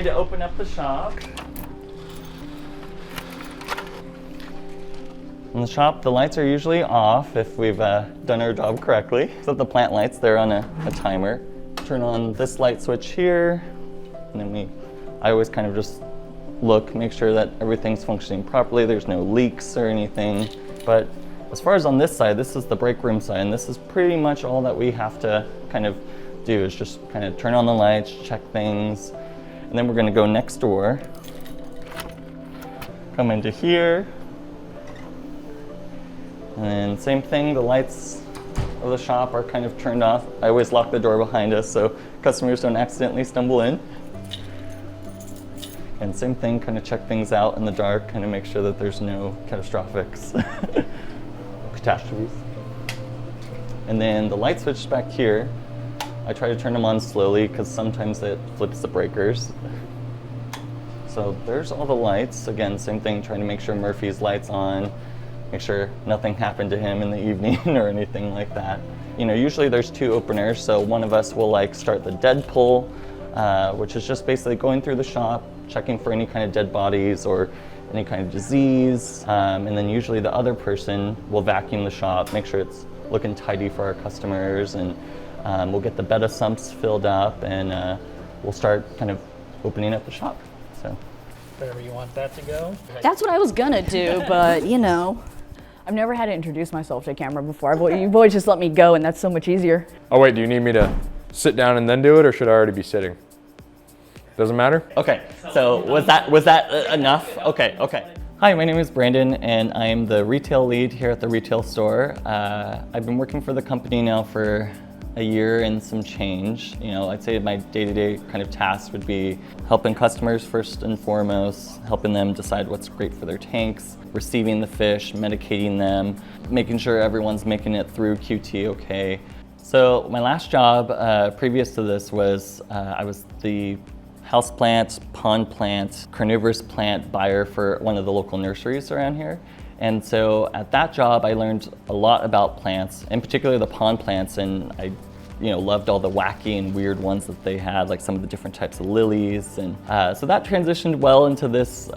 going to open up the shop. In the shop, the lights are usually off if we've done our job correctly. So the plant lights, they're on a timer. Turn on this light switch here, and then I always kind of just look, make sure that everything's functioning properly, there's no leaks or anything. But as far as on this side, this is the break room side, and this is pretty much all that we have to kind of do, is just kind of turn on the lights, check things, and then we're gonna go next door, come into here, and then same thing, the lights of the shop are kind of turned off. I always lock the door behind us so customers don't accidentally stumble in. And same thing, kind of check things out in the dark, kind of make sure that there's no catastrophics, catastrophes. And then the light switch back here, I try to turn them on slowly because sometimes it flips the breakers. So there's all the lights. Again, same thing, trying to make sure Murphy's light's on, make sure nothing happened to him in the evening or anything like that. You know, usually there's two openers, so one of us will like start the dead pull, which is just basically going through the shop, checking for any kind of dead bodies or any kind of disease. And then usually the other person will vacuum the shop, make sure it's looking tidy for our customers, and we'll get the betta sumps filled up, and we'll start kind of opening up the shop. So wherever you want that to go. That's what I was gonna do, but you know, I've never had to introduce myself to a camera before. You've always just let me go, and that's so much easier. Oh wait, do you need me to sit down and then do it, or should I already be sitting? Doesn't matter? Okay, so was that enough? Okay. Hi, my name is Brandon, and I am the retail lead here at the retail store. I've been working for the company now for a year and some change. You know, I'd say my day-to-day kind of task would be helping customers first and foremost, helping them decide what's great for their tanks, receiving the fish, medicating them, making sure everyone's making it through QT okay. So my last job previous to this was I was the houseplant, pond plant, carnivorous plant buyer for one of the local nurseries around here. And so at that job, I learned a lot about plants, in particular the pond plants, and I loved all the wacky and weird ones that they had, like some of the different types of lilies. And so that transitioned well into this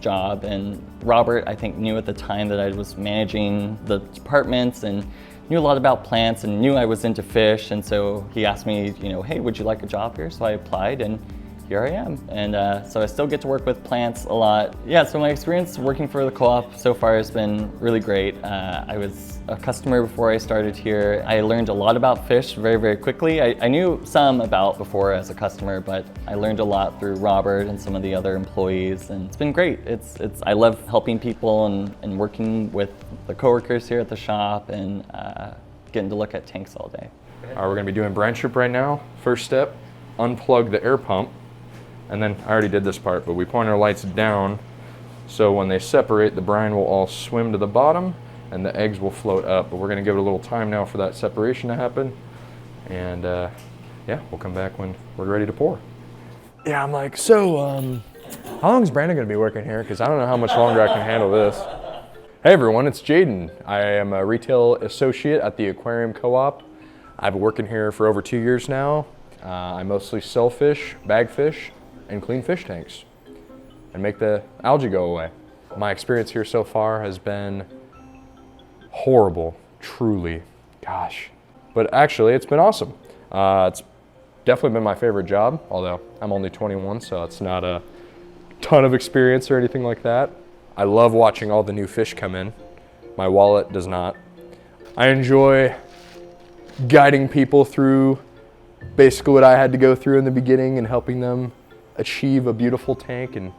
job. And Robert, I think, knew at the time that I was managing the departments and knew a lot about plants and knew I was into fish. And so he asked me, hey, would you like a job here? So I applied, and here I am. And so I still get to work with plants a lot. Yeah, so my experience working for the co-op so far has been really great. I was a customer before I started here. I learned a lot about fish very, very quickly. I knew some about before as a customer, but I learned a lot through Robert and some of the other employees, and it's been great. I love helping people and working with the coworkers here at the shop, and getting to look at tanks all day. All right, we're gonna be doing brine strip right now. First step, unplug the air pump. And then I already did this part, but we point our lights down so when they separate, the brine will all swim to the bottom and the eggs will float up. But we're gonna give it a little time now for that separation to happen. And yeah, we'll come back when we're ready to pour. Yeah, I'm like, so how long is Brandon gonna be working here? Because I don't know how much longer I can handle this. Hey everyone, it's Jaden. I am a retail associate at the Aquarium Co-Op. I've been working here for over 2 years now. I mostly sell fish, bag fish, and clean fish tanks and make the algae go away. My experience here so far has been horrible, truly, gosh. But actually, it's been awesome. It's definitely been my favorite job, although I'm only 21, so it's not a ton of experience or anything like that. I love watching all the new fish come in. My wallet does not. I enjoy guiding people through basically what I had to go through in the beginning and helping them achieve a beautiful tank. And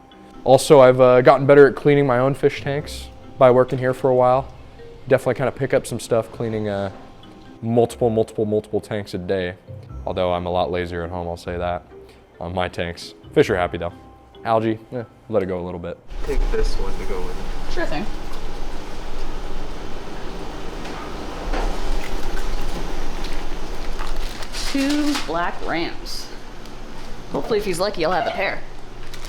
also I've gotten better at cleaning my own fish tanks by working here for a while. Definitely kind of pick up some stuff cleaning multiple tanks a day. Although I'm a lot lazier at home, I'll say that, on my tanks. Fish are happy though. Algae, let it go a little bit. Take this one to go with it. Sure thing. Two black rams. Hopefully, if he's lucky, I'll have a pair.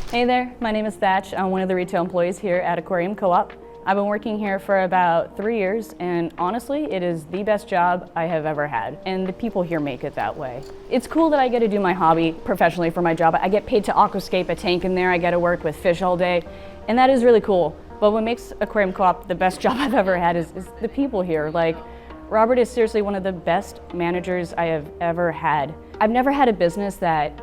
Hey there, my name is Thatch. I'm one of the retail employees here at Aquarium Co-op. I've been working here for about 3 years, and honestly, it is the best job I have ever had, and the people here make it that way. It's cool that I get to do my hobby professionally for my job. I get paid to aquascape a tank in there, I get to work with fish all day, and that is really cool. But what makes Aquarium Co-op the best job I've ever had is the people here. Like, Robert is seriously one of the best managers I have ever had. I've never had a business that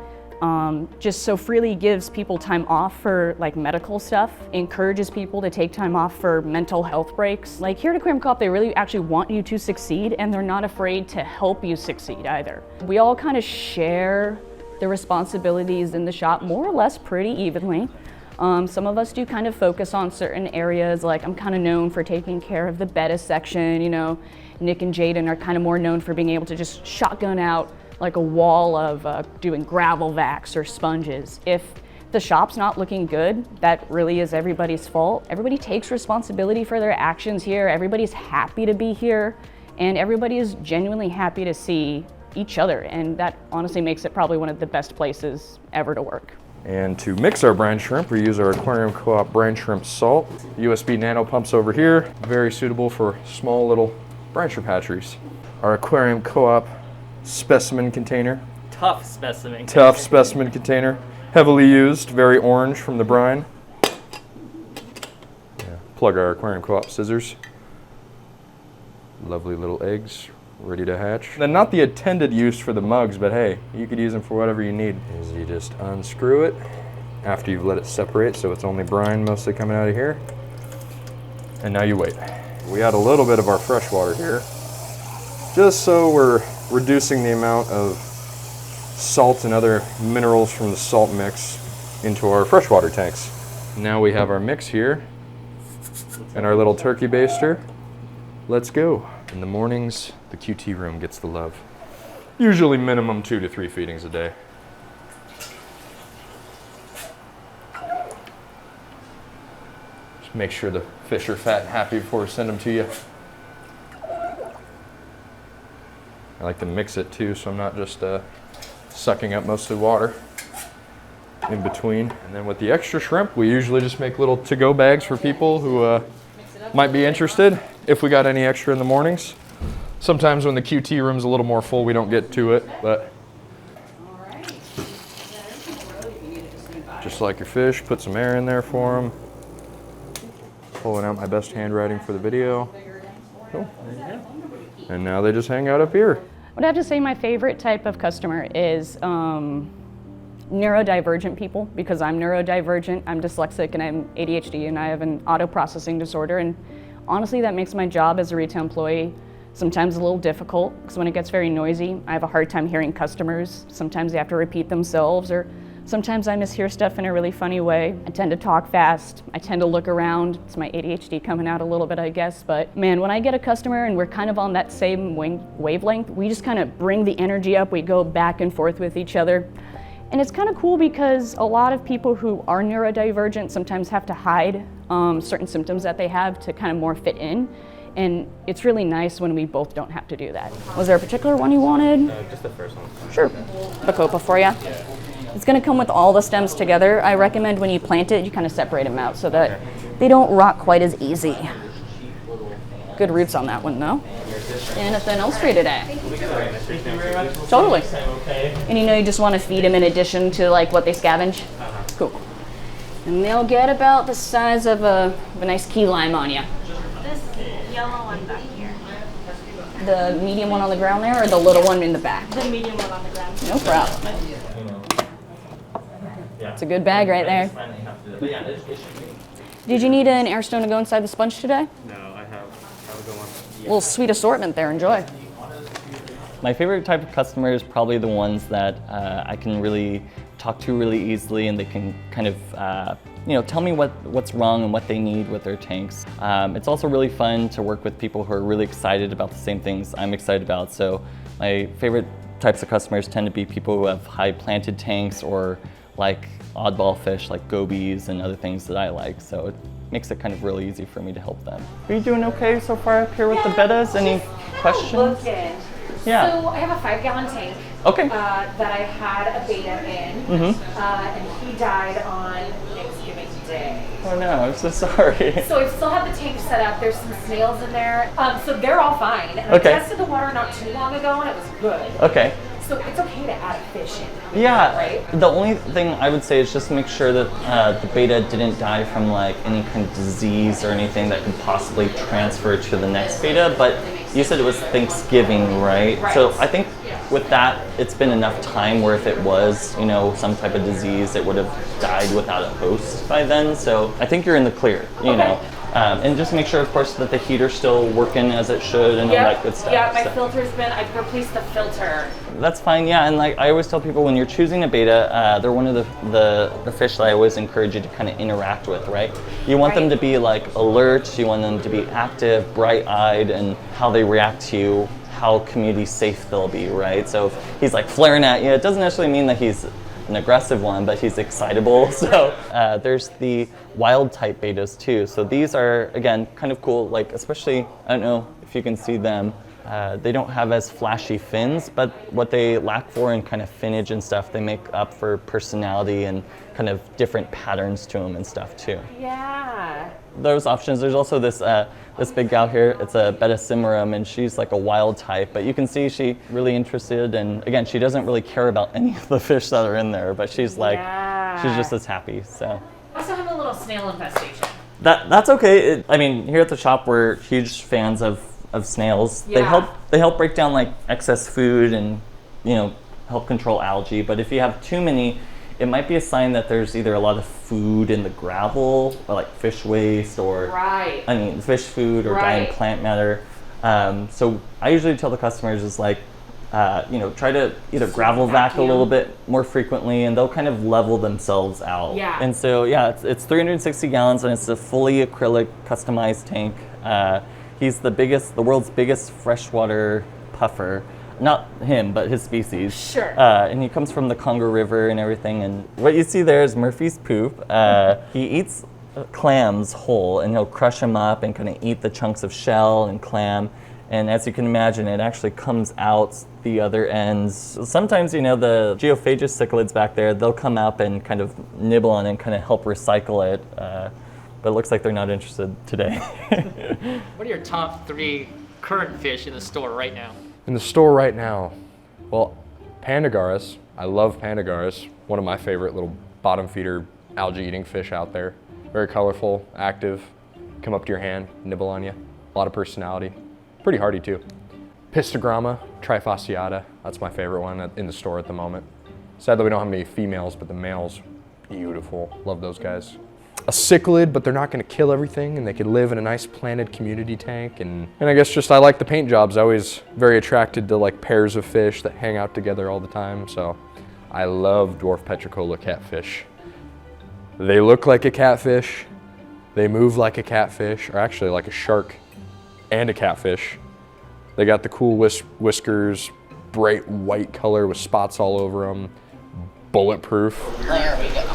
just so freely gives people time off for like medical stuff, encourages people to take time off for mental health breaks. Like here at Aquarium Co-op, they really actually want you to succeed, and they're not afraid to help you succeed either. We all kind of share the responsibilities in the shop more or less pretty evenly. Some of us do kind of focus on certain areas, like I'm kind of known for taking care of the betta section, you know. Nick and Jaden are kind of more known for being able to just shotgun out like a wall of doing gravel vacs or sponges. If the shop's not looking good, that really is everybody's fault. Everybody takes responsibility for their actions here. Everybody's happy to be here, and everybody is genuinely happy to see each other, and that honestly makes it probably one of the best places ever to work. And to mix our brine shrimp, we use our Aquarium Co-op brine shrimp salt. USB nano pumps over here, very suitable for small little brine shrimp hatcheries. Our Aquarium Co-op specimen container. Tough specimen. Tough specimen container. Heavily used, very orange from the brine. Yeah. Plug our Aquarium Co-op scissors. Lovely little eggs, ready to hatch. Then not the intended use for the mugs, but hey, you could use them for whatever you need. Is you just unscrew it after you've let it separate, so it's only brine mostly coming out of here. And now you wait. We add a little bit of our fresh water here, just so we're reducing the amount of salt and other minerals from the salt mix into our freshwater tanks. Now we have our mix here and our little turkey baster. Let's go. In the mornings, the QT room gets the love. Usually minimum 2 to 3 feedings a day. Just make sure the fish are fat and happy before we send them to you. I like to mix it too, so I'm not just sucking up most of the water in between. And then with the extra shrimp, we usually just make little to-go bags for people who might be interested, if we got any extra in the mornings. Sometimes when the QT room's a little more full, we don't get to it, but just like your fish, put some air in there for them. Pulling out my best handwriting for the video. Cool. And now they just hang out up here. I would have to say my favorite type of customer is neurodivergent people, because I'm neurodivergent, I'm dyslexic, and I'm ADHD, and I have an auto processing disorder. And honestly, that makes my job as a retail employee sometimes a little difficult, because when it gets very noisy, I have a hard time hearing customers. Sometimes they have to repeat themselves, or sometimes I mishear stuff in a really funny way. I tend to talk fast. I tend to look around. It's my ADHD coming out a little bit, I guess. But man, when I get a customer and we're kind of on that same wavelength, we just kind of bring the energy up. We go back and forth with each other. And it's kind of cool because a lot of people who are neurodivergent sometimes have to hide certain symptoms that they have to kind of more fit in. And it's really nice when we both don't have to do that. Was there a particular one you wanted? Just the first one. Sure. Bacopa for you. Yeah. It's going to come with all the stems together. I recommend when you plant it, you kind of separate them out so that they don't rot quite as easy. Good roots on that one, though. Anything else for you today? Totally. And you know you just want to feed them in addition to like what they scavenge? Cool. And they'll get about the size of a nice key lime on you. This yellow one back here. The medium one on the ground there, or the little one in the back? The medium one on the ground. No problem. It's a good bag right there. Did you need an air stone to go inside the sponge today? No, I have a good one. Little sweet assortment there, enjoy. My favorite type of customer is probably the ones that I can really talk to really easily, and they can kind of tell me what's wrong and what they need with their tanks. It's also really fun to work with people who are really excited about the same things I'm excited about. So my favorite types of customers tend to be people who have high planted tanks or like oddball fish like gobies and other things that I like. So it makes it kind of really easy for me to help them. Are you doing okay so far up here with the bettas? Any questions? Look good. Yeah. So I have a 5-gallon tank. Okay. That I had a beta in, and he died on Thanksgiving. day. Oh no, I'm so sorry. So I still have the tank set up. There's some snails in there. So they're all fine. And Okay. I tested the water not too long ago and it was good. Okay. So it's okay to add a fish in. Yeah, Right? the only thing I would say is just make sure that the beta didn't die from like any kind of disease or anything that could possibly transfer to the next beta, but you said it was Thanksgiving, right? So I think with that, it's been enough time where if it was, you know, some type of disease, it would have died without a host by then. So I think you're in the clear, you know. And just make sure, of course, that the heater's still working as it should and all that good stuff. Yeah, my So filter's been, I've replaced the filter. that's fine, yeah. And like I always tell people, when you're choosing a beta, they're one of the fish that I always encourage you to kind of interact with, right? You want them to be like alert, you want them to be active, bright-eyed, and how they react to you, how community safe they'll be, right? So if he's like flaring at you, it doesn't necessarily mean that he's an aggressive one, but he's excitable. So there's the wild type betas too. So these are, again, kind of cool, like especially, I don't know if you can see them, they don't have as flashy fins, but what they lack for in kind of finnage and stuff, they make up for personality and kind of different patterns to them and stuff too. Yeah. Those options. There's also this this big gal here. It's a beta cimarum, and she's like a wild type. But you can see she really interested, and again, she doesn't really care about any of the fish that are in there. But she's like, she's just as happy. So I also have a little snail infestation. that's okay. I mean, here at the shop, we're huge fans of snails. Yeah. They help break down like excess food and, you know, help control algae. But if you have too many, it might be a sign that there's either a lot of food in the gravel, or like fish waste, or fish food or dying plant matter. So I usually tell the customers is like, you know, try to either gravel vac a little bit more frequently, and they'll kind of level themselves out. Yeah. And so yeah, it's 360 gallons, and it's a fully acrylic customized tank. He's the world's biggest freshwater puffer. Not him, but his species. Sure. And he comes from the Congo River and everything. And what you see there is Murphy's poop. He eats clams whole, and he'll crush them up and kind of eat the chunks of shell and clam. And as you can imagine, it actually comes out the other ends. Sometimes, you know, the geophagous cichlids back there, they'll come up and kind of nibble on it and kind of help recycle it. But it looks like they're not interested today. What are your top 3 current fish in the store right now? In the store right now, well, Pandagaras. I love Pandagaras. One of my favorite little bottom feeder algae eating fish out there. Very colorful, active, come up to your hand, nibble on you. A lot of personality. Pretty hardy too. Pistogramma trifasciata. That's my favorite one in the store at the moment. Sad that we don't have any females, but the males, beautiful. Love those guys. A cichlid, but they're not gonna kill everything, and they could live in a nice planted community tank. And I guess just I like the paint jobs. I always very attracted to like pairs of fish that hang out together all the time. So I love dwarf petricola catfish. They look like a catfish, they move like a catfish, or actually like a shark and a catfish. They got the cool whiskers, bright white color with spots all over them, bulletproof. There we go.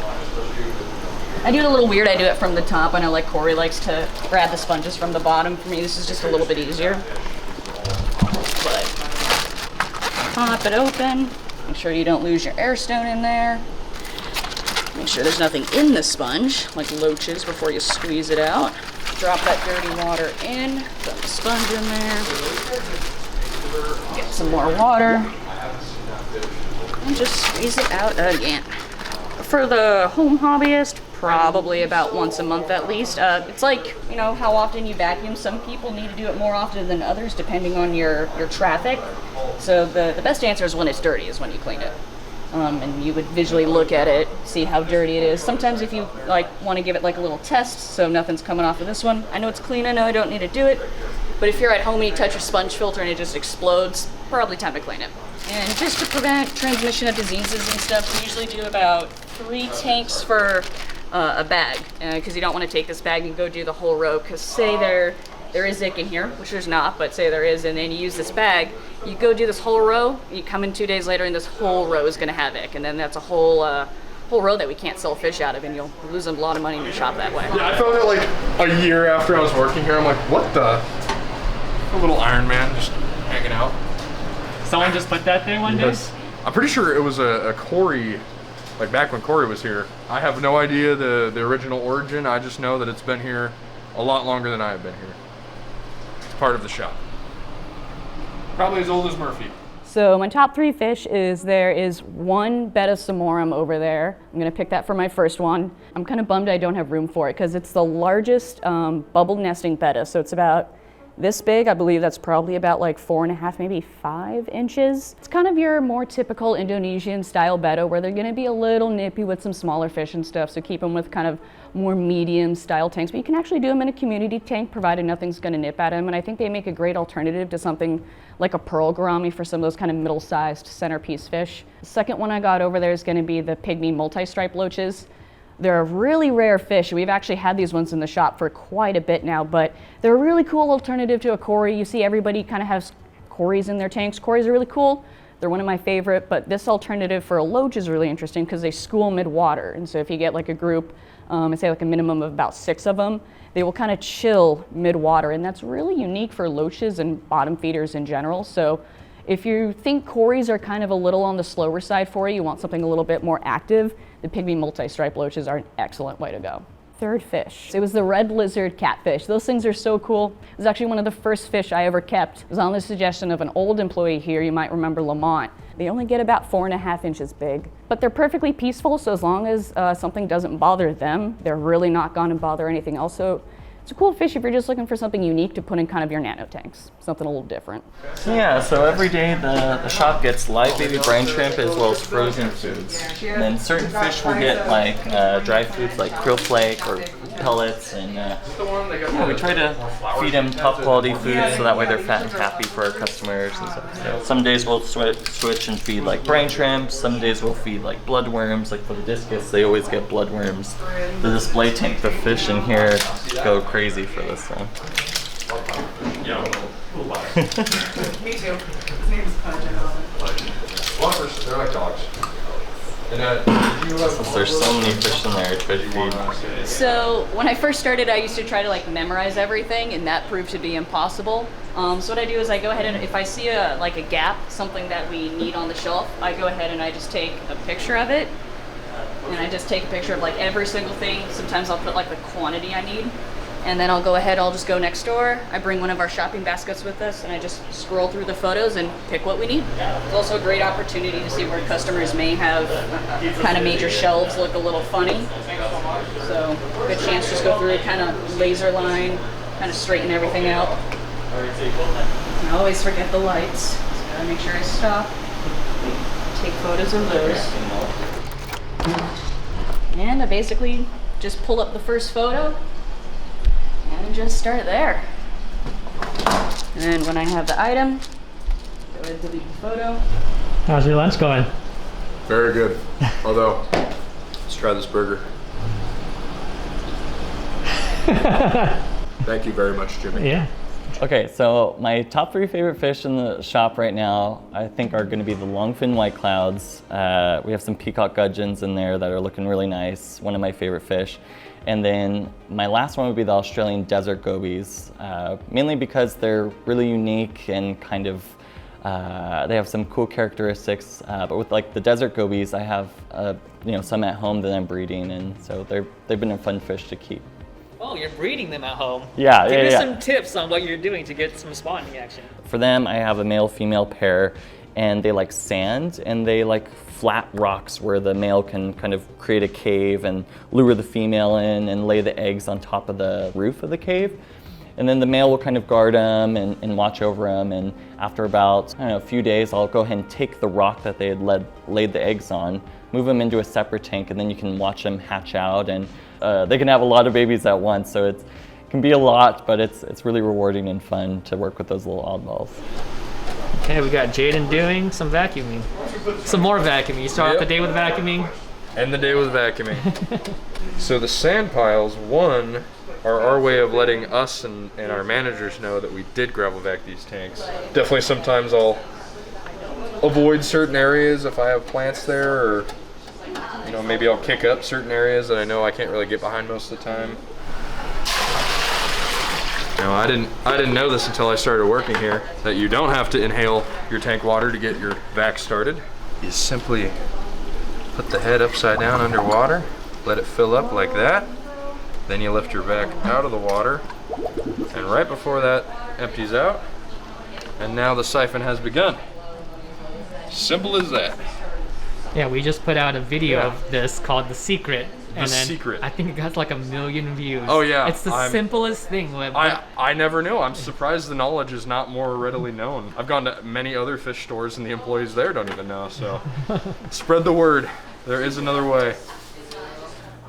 I do it a little weird. I do it from the top. I know like Corey likes to grab the sponges from the bottom. For me, this is just a little bit easier. But pop it open. Make sure you don't lose your air stone in there. Make sure there's nothing in the sponge, like loaches, before you squeeze it out. Drop that dirty water in. Put the sponge in there. Get some more water. And just squeeze it out again. For the home hobbyist, probably about once a month at least. It's like, you know, how often you vacuum. Some people need to do it more often than others depending on your traffic. So the best answer is when it's dirty is when you clean it. And you would visually look at it, see how dirty it is. Sometimes if you like want to give it like a little test so nothing's coming off of this one. I know it's clean, I know I don't need to do it. But if you're at home and you touch your sponge filter and it just explodes, probably time to clean it. And just to prevent transmission of diseases and stuff, we usually do about 3 tanks for a bag, because you don't want to take this bag and go do the whole row, because say there is ick in here, which there's not, but say there is, and then you use this bag, you go do this whole row, you come in 2 days later and this whole row is going to have ick, and then that's a whole row that we can't sell fish out of, and you'll lose a lot of money in your shop that way. Yeah, I found it like a year after I was working here. I'm like, what the? A little Iron Man just hanging out. Someone just put that there one day? I'm pretty sure it was a Corey like back when Corey was here. I have no idea the original origin. I just know that it's been here a lot longer than I have been here. It's part of the shop. Probably as old as Murphy. So my top 3 fish is there is one betta samorum over there. I'm gonna pick that for my first one. I'm kind of bummed I don't have room for it because it's the largest bubble nesting betta. So it's about this big. I believe that's probably about like 4.5, maybe 5 inches. It's kind of your more typical Indonesian style betta where they're gonna be a little nippy with some smaller fish and stuff. So keep them with kind of more medium style tanks, but you can actually do them in a community tank provided nothing's gonna nip at them. And I think they make a great alternative to something like a pearl gourami for some of those kind of middle-sized centerpiece fish. The second one I got over there is gonna be the pygmy multi-stripe loaches. They're a really rare fish. We've actually had these ones in the shop for quite a bit now, but they're a really cool alternative to a Cory. You see everybody kind of has Corys in their tanks. Corys are really cool. They're one of my favorite, but this alternative for a loach is really interesting because they school mid-water. And so if you get like a group, and say like a minimum of about 6 of them, they will kind of chill mid-water. And that's really unique for loaches and bottom feeders in general. So if you think Corys are kind of a little on the slower side for you, you want something a little bit more active, the pygmy multi-stripe loaches are an excellent way to go. Third fish. It was the red lizard catfish. Those things are so cool. It was actually one of the first fish I ever kept. It was on the suggestion of an old employee here, you might remember Lamont. They only get about 4.5 inches big, but they're perfectly peaceful, so as long as something doesn't bother them, they're really not going to bother anything else. So it's a cool fish if you're just looking for something unique to put in kind of your nano tanks, something a little different. Yeah, so every day the shop gets live baby brine shrimp as well as frozen foods. And then certain fish will get like dry foods like krill flake or pellets, and yeah, we try to feed them top quality food so that way they're fat and happy for our customers and stuff. So some days we'll switch and feed like brine shrimp, some days we'll feed like bloodworms, like for the discus they always get bloodworms. The display tank, the fish in here go crazy for this one. Me too. His name is Wafers, they're like dogs. And There's so many fish in there to try to feed. So when I first started, I used to try to like memorize everything, and that proved to be impossible. So what I do is I go ahead and if I see like a gap, something that we need on the shelf, I go ahead and I just take a picture of it, and I just take a picture of like every single thing. Sometimes I'll put like the quantity I need. And then I'll go ahead, I'll just go next door. I bring one of our shopping baskets with us and I just scroll through the photos and pick what we need. It's also a great opportunity to see where customers may have kind of major shelves look a little funny. So good chance to just go through, kind of laser line, kind of straighten everything out. And I always forget the lights. So gotta make sure I stop, take photos of those. And I basically just pull up the first photo and just start there. And then when I have the item, go ahead and delete the photo. How's your lunch going? very good. Although, let's try this burger. Thank you very much, Jimmy. Yeah. Okay, so my top 3 favorite fish in the shop right now, I think are going to be the longfin white clouds. We have some peacock gudgeons in there that are looking really nice, one of my favorite fish. And then my last one would be the Australian desert gobies, mainly because they're really unique and kind of, they have some cool characteristics. But with like the desert gobies, I have some at home that I'm breeding, and so they've been a fun fish to keep. Oh, you're breeding them at home. Yeah, Give yeah, us yeah. some tips on what you're doing to get some spawning action. For them, I have a male-female pair, and they like sand, and they like flat rocks where the male can kind of create a cave and lure the female in and lay the eggs on top of the roof of the cave. And then the male will kind of guard them and watch over them, and after about, a few days, I'll go ahead and take the rock that they had laid the eggs on, move them into a separate tank, and then you can watch them hatch out, and they can have a lot of babies at once, so it can be a lot, but it's really rewarding and fun to work with those little oddballs. Okay, we got Jaden doing some vacuuming. Some more vacuuming. You start off the day with vacuuming. End the day with vacuuming. So the sand piles, one, are our way of letting us and our managers know that we did gravel vac these tanks. Definitely sometimes I'll avoid certain areas if I have plants there, or maybe I'll kick up certain areas that I know I can't really get behind most of the time. I didn't know this until I started working here, that you don't have to inhale your tank water to get your vac started. You simply Put the head upside down underwater, let it fill up like that. Then you lift your back out of the water, and right before that empties out, and now the siphon has begun. Simple as that. Yeah, we just put out a video Yeah. of this called The Secret. And then Secret. I think it got like 1 million views. Oh, yeah, It's the simplest thing. I never knew. I'm surprised the knowledge is not more readily known. I've gone to many other fish stores and the employees there don't even know, so spread the word. There is another way.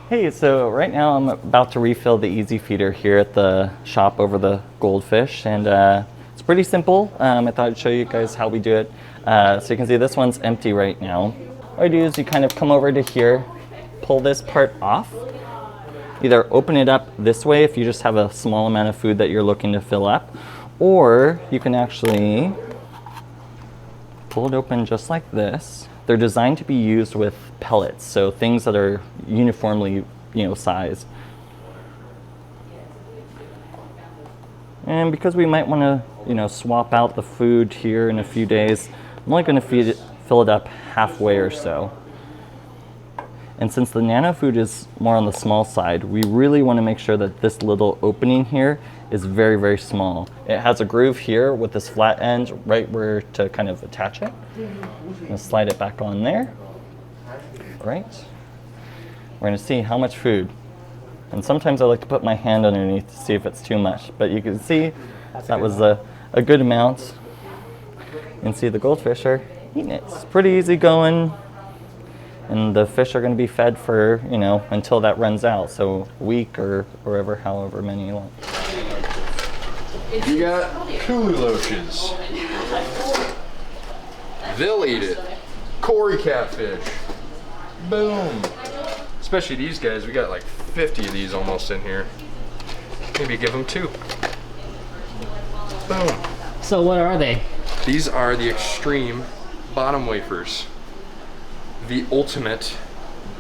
Hey, so right now I'm about to refill the easy feeder here at the shop over the goldfish, and it's pretty simple. I thought I'd show you guys how we do it. So you can see this one's empty right now. What I do is you kind of come over to here, pull this part off. Either open it up this way if you just have a small amount of food that you're looking to fill up, or you can actually pull it open just like this. They're designed to be used with pellets, so things that are uniformly, sized. And because we might want to, swap out the food here in a few days, I'm only going to fill it up halfway or so. And since the nano food is more on the small side, we really want to make sure that this little opening here is very, very small. It has a groove here with this flat end right where to kind of attach it. I'm going to slide it back on there. Right. We're going to see how much food. And sometimes I like to put my hand underneath to see if it's too much. But you can see that was a good amount. You can see the goldfish are eating it. It's pretty easy going. And the fish are going to be fed for, until that runs out. So a week or wherever, however many you want. You got coolie loaches. They'll eat it. Cory catfish. Boom. Especially these guys. We got like 50 of these almost in here. Maybe give them 2. Boom. So what are they? These are the Xtreme bottom wafers. The ultimate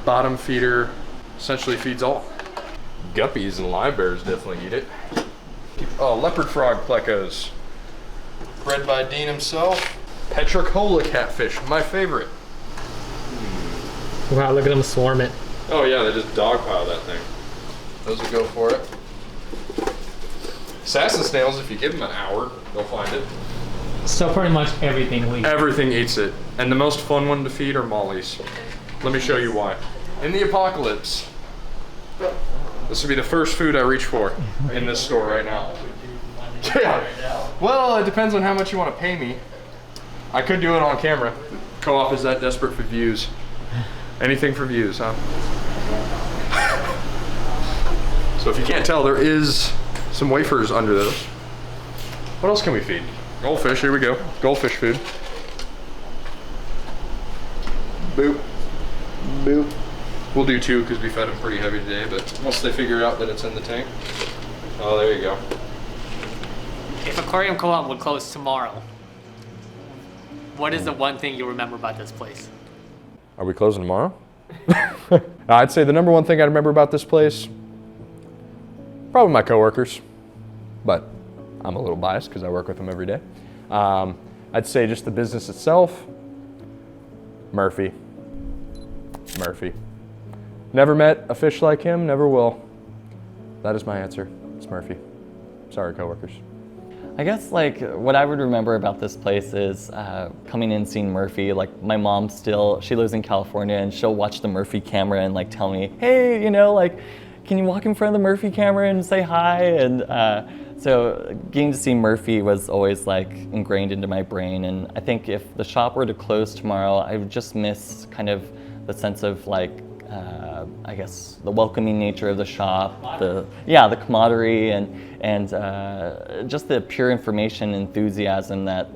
bottom feeder, essentially feeds all. Guppies and live bears definitely eat it. Oh, leopard frog plecos. Bred by Dean himself. Petricola catfish, my favorite. Wow, look at them swarm it. Oh yeah, they just dogpile that thing. Those will go for it. Assassin snails, if you give them an hour, they'll find it. So pretty much everything we eat. Everything eats it. And the most fun one to feed are mollies. Let me show you why. In the apocalypse, this would be the first food I reach for in this store right now. Yeah. Well, it depends on how much you want to pay me. I could do it on camera. Co-op is that desperate for views. Anything for views, huh? So if you can't tell, there is some wafers under those. What else can we feed? Goldfish, here we go. Goldfish food. Boop. Boop. We'll do 2 because we fed them pretty heavy today, but once they figure out that it's in the tank. Oh, there you go. If Aquarium Co-op would close tomorrow, what is the one thing you remember about this place? Are we closing tomorrow? I'd say the number one thing I remember about this place, probably my coworkers, but I'm a little biased because I work with them every day. I'd say just the business itself, Murphy. Never met a fish like him, never will. That is my answer. It's Murphy. Sorry, coworkers. I guess what I would remember about this place is coming in, seeing Murphy. Like my mom she lives in California, and she'll watch the Murphy camera and tell me, hey, can you walk in front of the Murphy camera and say hi? And so getting to see Murphy was always ingrained into my brain. And I think if the shop were to close tomorrow, I would just miss kind of the sense of I guess the welcoming nature of the shop, the camaraderie, and just the pure information enthusiasm that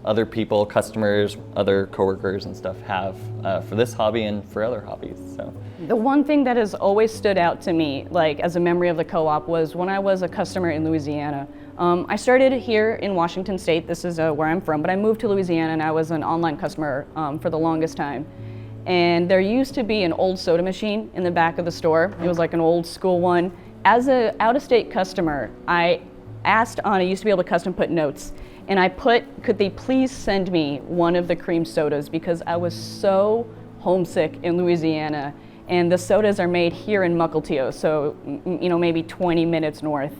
other people, customers, other coworkers and stuff have for this hobby and for other hobbies. So The one thing that has always stood out to me, as a memory of the co-op, was when I was a customer in Louisiana. I started here in Washington State. This is where I'm from, but I moved to Louisiana and I was an online customer for the longest time. And there used to be an old soda machine in the back of the store. It was like an old school one. As an out-of-state customer, I asked Anna, used to be able to custom put notes, and I put, could they please send me one of the cream sodas, because I was so homesick in Louisiana, and the sodas are made here in Mukilteo, so maybe 20 minutes north.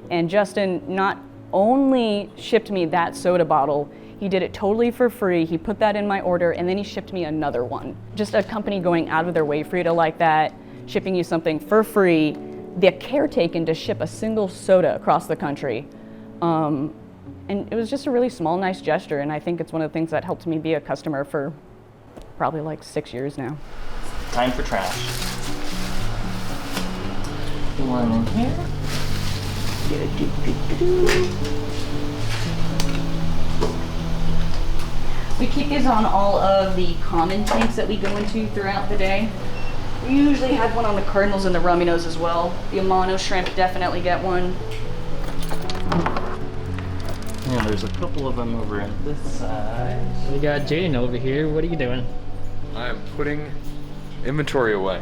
And Justin not only shipped me that soda bottle, he did it totally for free. He put that in my order, and then he shipped me another one. Just a company going out of their way for you to like that, shipping you something for free, the care taken to ship a single soda across the country. And it was just a really small, nice gesture, and I think it's one of the things that helped me be a customer for probably like 6 years now. Time for trash. One in here. We keep these on all of the common tanks that we go into throughout the day. We usually have one on the cardinals and the rumminos as well. The Amano shrimp definitely get one. Yeah, there's a couple of them over at this side. We got Jaden over here. What are you doing? I am putting inventory away.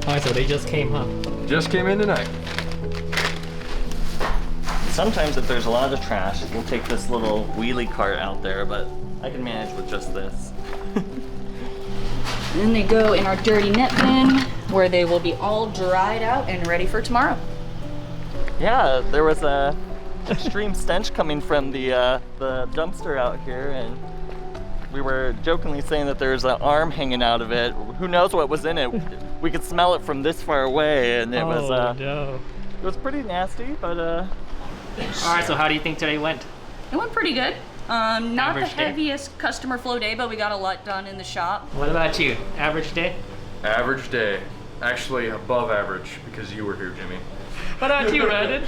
Oh, so they just came, huh? Just came in tonight. Sometimes if there's a lot of trash, we'll take this little wheelie cart out there, but I can manage with just this. Then they go in our dirty net bin, where they will be all dried out and ready for tomorrow. Yeah, there was a extreme stench coming from the dumpster out here, and we were jokingly saying that there's an arm hanging out of it. Who knows what was in it? We could smell it from this far away, and it was pretty nasty, but All right, so how do you think today went? It went pretty good. Not Average the day? heaviest customer flow day, but we got a lot done in the shop. What about you? Average day? Average day. Actually above average because you were here, Jimmy. What about you, Brandon?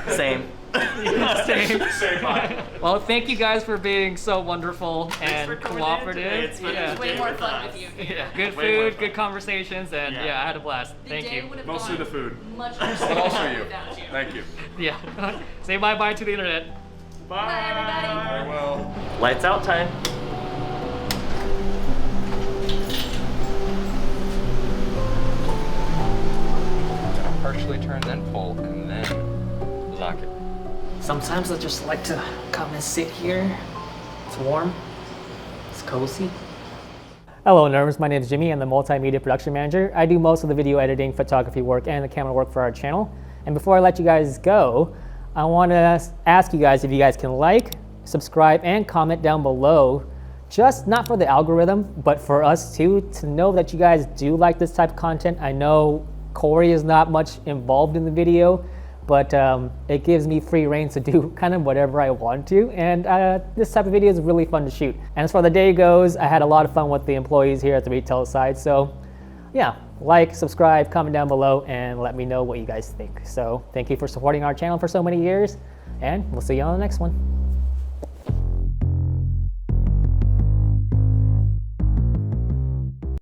same. Same. Well, thank you guys for being so wonderful and for coming in cooperative. today. It's been Yeah. a Way day more with fun us. with you. Yeah, good Way more food, fun. good conversations, and yeah, I had a blast. Thank you. Mostly the food. Much more But also you. without you. Thank you. Yeah. Say bye-bye to the internet. Bye, everybody. Very well. Lights out time. Partially turn, then pull, and then lock it. Sometimes I just like to come and sit here. It's warm. It's cozy. Hello nerds, my name is Jimmy. I'm the multimedia production manager. I do most of the video editing, photography work, and the camera work for our channel. And before I let you guys go, I want to ask you guys if you guys can like, subscribe, and comment down below. Just not for the algorithm, but for us too, to know that you guys do like this type of content. I know Corey is not much involved in the video, but it gives me free reign to do kind of whatever I want to, and this type of video is really fun to shoot. And as far the day goes, I had a lot of fun with the employees here at the retail side, so yeah, like, subscribe, comment down below, and let me know what you guys think. So thank you for supporting our channel for so many years, and we'll see you on the next one.